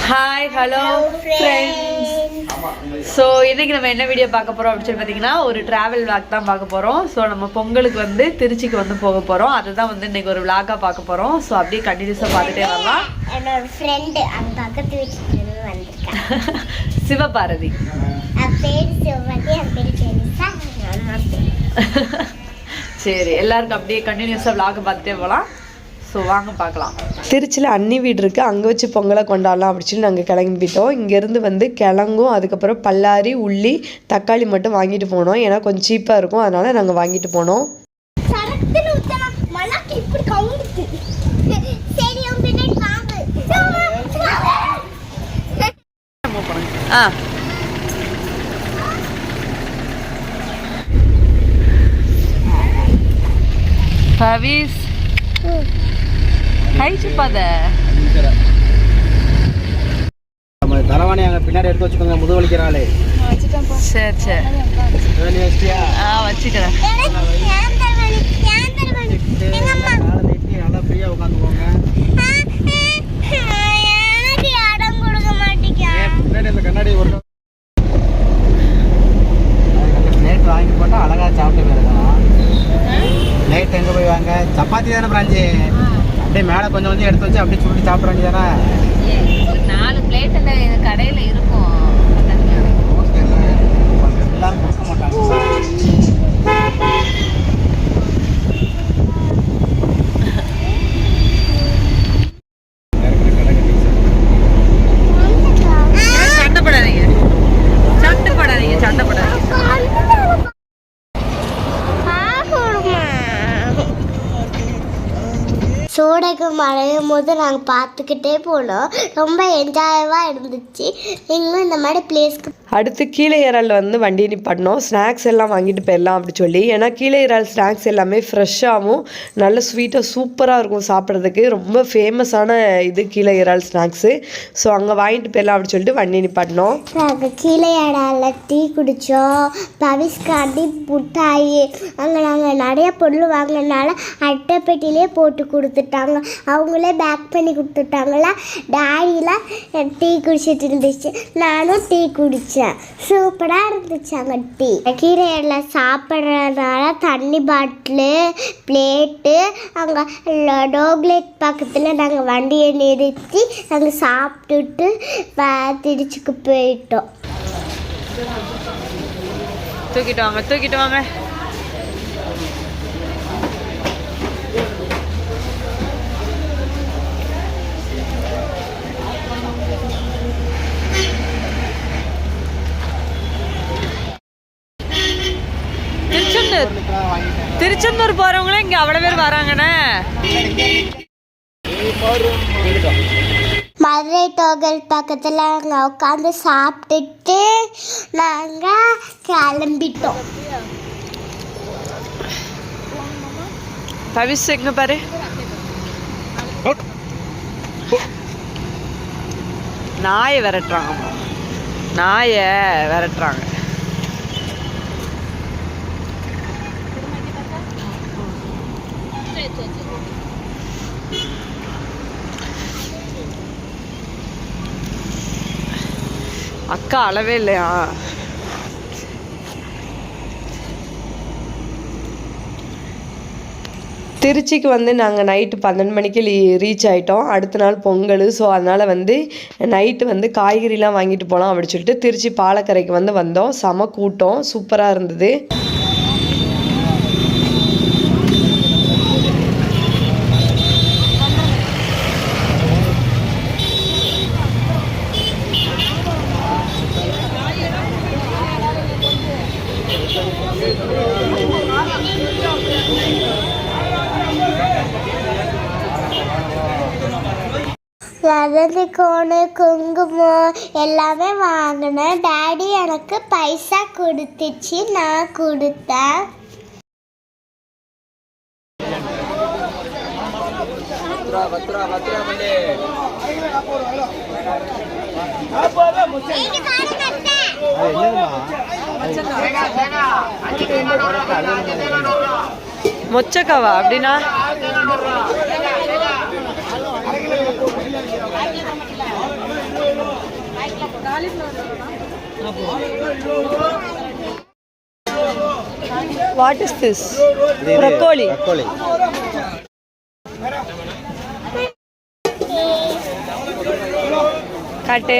Hi hello friends. So இன்றைக்கி நம்ம என்ன வீடியோ பார்க்க போகிறோம் அப்படின்னு சொல்லி பார்த்தீங்கன்னா ஒரு ட்ராவல் விளாக் தான் பார்க்க போகிறோம். ஸோ நம்ம பொங்கலுக்கு வந்து திருச்சிக்கு வந்து போக போகிறோம். அதுதான் வந்து இன்றைக்கி ஒரு விளாக்காக பார்க்க போகிறோம். ஸோ அப்படியே கண்டினியூஸாக பார்த்துட்டே வரலாம். என்னோட ஃப்ரெண்டு அங்கே பக்கத்து வீட்டுக்கு வந்திருக்காங்க. சிவபாரதி பேர் சிவபாரதி, என் பேர் ஜெனிசா. சரி, எல்லாருக்கும் அப்படியே கண்டினியூஸாக விளாக பார்த்துட்டே போகலாம். ஸோ வாங்க பார்க்கலாம். திருச்சியில் அண்ணி வீடு இருக்குது, அங்கே வச்சு பொங்கலை கொண்டாடலாம் அப்படின்னு சொல்லி நாங்கள் கிளம்பிட்டோம். இங்கேருந்து வந்து கிழங்கும் அதுக்கப்புறம் பல்லாரி உள்ளி தக்காளி மட்டும் வாங்கிட்டு போனோம். ஏன்னா கொஞ்சம் சீப்பாக இருக்கும், அதனால் நாங்கள் வாங்கிட்டு போனோம். பவிஸ் தரவாணி அங்கே பின்னாடி எடுத்து வச்சுக்கோங்க. முதுவலிக்கிறாளே. சரி சரி வச்சுக்கிறேன். நல்லா ஃப்ரீயாக உட்காந்துக்கோங்க. பின்னாடி இந்த கண்ணாடி ஒரு பிளேட் வாங்கி போட்டால் அழகாக சாப்பிட்டு போயிருக்கலாம். பிளேட் எங்கே போய் வாங்க? சப்பாத்தி தானே பிராஞ்சி? அப்படியே மேலே கொஞ்சம் கொஞ்சம் எடுத்து வச்சு அப்படியே சுருட்டி சாப்பிட வேண்டியதானே? ஒரு 4 பிளேட் கடையில் இருக்கும். எல்லாரும் கொடுக்க மாட்டாங்க. சண்டைப்படாதீங்க சண்டைப்படாதீங்க சண்டைப்படாதீங்க. சோடைக்கு மழையும் போது நாங்கள் பார்த்துக்கிட்டே போனோம். ரொம்ப என்ஜாயவாக இருந்துச்சு. நீங்களும் இந்த மாதிரி பிளேஸ்க்கு. அடுத்து கீழே இறால் வந்து வண்டி நிப்பாட்டினோம். ஸ்நாக்ஸ் எல்லாம் வாங்கிட்டு போயிடலாம் அப்படி சொல்லி. ஏன்னா கீழே இறால் ஸ்நாக்ஸ் எல்லாமே ஃப்ரெஷ்ஷாகவும் நல்ல ஸ்வீட்டாக சூப்பராக இருக்கும் சாப்பிட்றதுக்கு. ரொம்ப ஃபேமஸான இது கீழே இறால் ஸ்நாக்ஸு. ஸோ அங்கே வாங்கிட்டு போயிடலாம் அப்படி சொல்லிட்டு வண்டி நிப்பாட்டினோம். நாங்கள் கீழே இறால டீ குடித்தோம். பவிஸ்காண்டி முட்டாயி அங்கே நாங்கள் நிறைய பொருள் வாங்கினால அட்டைப்பெட்டிலே போட்டு கொடுத்துட்டாங்க. அவங்களே பேக் பண்ணி கொடுத்துட்டாங்களா. டேடிலாம் டீ குடிச்சிட்டு இருந்துச்சு, நானும் டீ குடித்தேன். சூப்பராக இருந்துச்சு அங்கே டீ. கீரையில் சாப்பிட்றதுனால தண்ணி பாட்டிலு பிளேட்டு அங்கே டோக்லேட் பக்கத்தில் நாங்கள் வண்டியை நிறுத்தி நாங்கள் சாப்பிட்டுட்டு திருச்சிக்கு போயிட்டோம். தூக்கிட்டு வாங்க தூக்கிட்டு வாங்க. திருச்செந்தூர் போறவங்களும் இங்க அவ்வளவு பேர் வராங்கண்ணே. மதுரை டோகல் பக்கத்தில் அங்கே உட்காந்து சாப்பிட்டுட்டு நாங்கள் கிளம்பிட்டோம். பவிஸ் எங்க பாரு. நாயை விரட்டுறாங்க, நாயை விரட்டுறாங்க. அக்கா அளவே இல்லையா? திருச்சிக்கு வந்து நாங்கள் நைட்டு 12 மணிக்கு ரீச் ஆகிட்டோம். அடுத்த நாள் பொங்கல். ஸோ அதனால் வந்து நைட்டு வந்து காய்கறிலாம் வாங்கிட்டு போகலாம் அப்படின்னு சொல்லிட்டு திருச்சி பாலக்கரைக்கு வந்து வந்தோம். செம கூட்டம், சூப்பராக இருந்தது. லதனி கோணு குங்குமம் எல்லாமே வாங்கினேன். டேடி எனக்கு பைசா கொடுத்துச்சு, நான் கொடுத்தேன். மொச்சக்காவா அப்படின்னா? What is this? ப்ரொக்கோலி. காட்டு.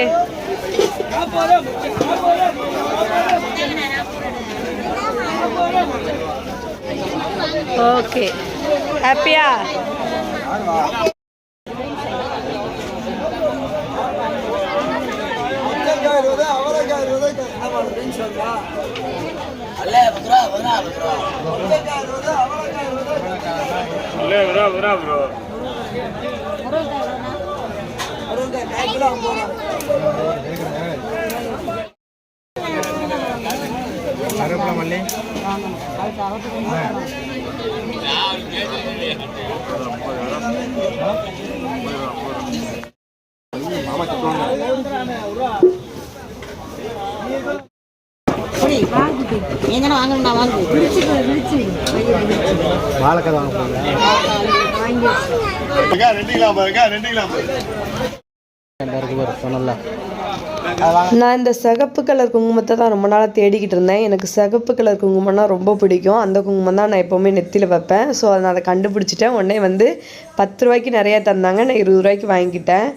ஓகே, ஹாப்பியா? மல்லி வாழைக்காய் வாங்க சொன்னல. நான் இந்த சிகப்பு கலர் குங்குமத்தை தான் ரொம்ப நாளாக தேடிக்கிட்டு இருந்தேன். எனக்கு சிகப்பு கலர் குங்குமம்னா ரொம்ப பிடிக்கும். அந்த குங்குமம் தான் நான் எப்போவுமே நெத்தியில் வைப்பேன். ஸோ அதை நான் அதை கண்டுபிடிச்சிட்டேன். உடனே வந்து 10 ரூபாய்க்கு நிறையா தந்தாங்க. நான் 20 ரூபாய்க்கு வாங்கிக்கிட்டேன்.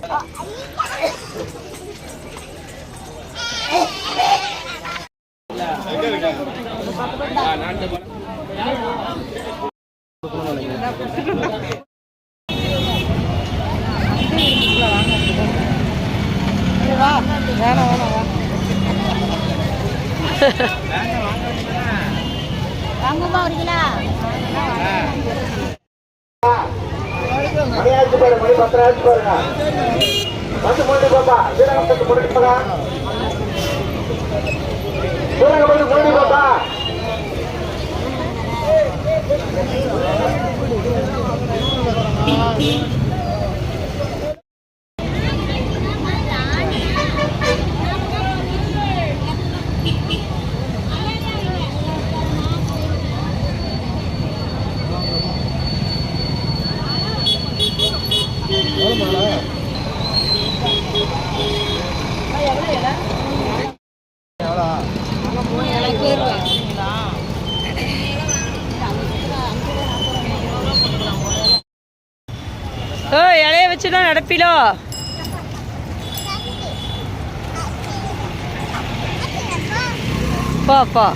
இலைய வச்சுதான் நடப்பிலோ. பாப்பா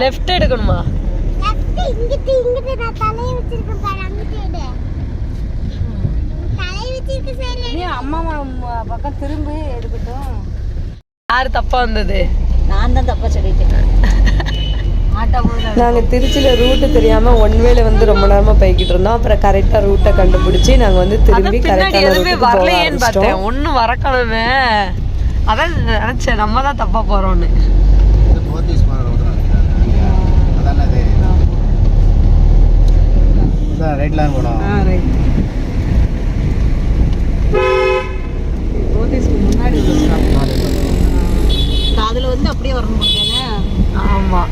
லெஃப்ட் எடுக்கணுமா? அம்மா பக்கம் திரும்பி எடுக்கட்டும். யாரு தப்பா வந்தது? நான் தான் தப்பா சொல்லிட்டேன். நாங்கள் திருச்சியில் ரூட்டு தெரியாமல் ஒன் வேல வந்து ரொம்ப நேரமாக போய்கிட்டு இருந்தோம். அப்புறம் கரெக்டாக ரூட்டை கண்டுபிடிச்சி நாங்கள் வந்து திரும்பி கரெக்டான ரூட்டுக்கு போக ஆரம்பிச்சிட்டோம். ஒன்றும் வரக்கணுமே, அதான் நினச்சேன் நம்ம தான் தப்பாக போகிறோன்னு. ரைட்லாம் போனோம். முன்னாடி அதில் வந்து அப்படியே வரணும். ஆமாம்.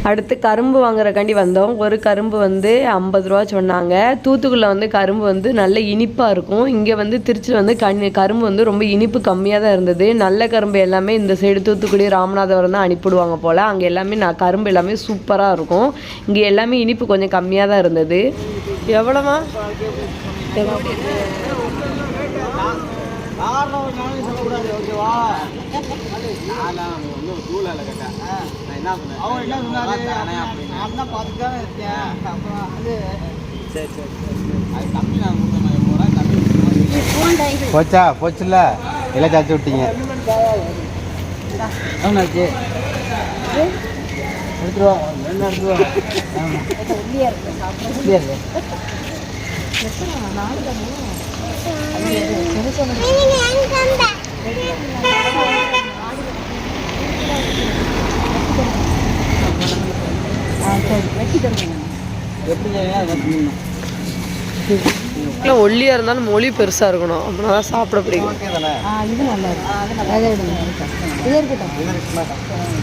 அடுத்து கரும்பு வாங்குறக்காண்டி வந்தோம். ஒரு கரும்பு வந்து 50 ரூபா சொன்னாங்க. தூத்துக்குடியில் வந்து கரும்பு வந்து நல்ல இனிப்பாக இருக்கும். இங்கே வந்து திருச்சியில் வந்து கரும்பு வந்து ரொம்ப இனிப்பு கம்மியாக தான் இருந்தது. நல்ல கரும்பு எல்லாமே இந்த சைடு தூத்துக்குடி ராமநாதபுரம் தான் அனுப்பிவிடுவாங்க போல். அங்கே எல்லாமே கரும்பு எல்லாமே சூப்பராக இருக்கும். இங்கே எல்லாமே இனிப்பு கொஞ்சம் கம்மியாக தான் இருந்தது. எவ்வளோமா? போச்சா போச்சுல்ல எல்லாம் சாச்சு விட்டீங்க ஆமாச்சு எடுத்துருவா என்ன எடுத்துருவா இல்லை ஒல்லியாக இருந்தாலும் மொழி பெருசாக இருக்கணும் அப்படின்னா தான் சாப்பிட பிடிக்கும். இது நல்லா இருக்கு அதை விடுங்க இது இருக்கட்டும்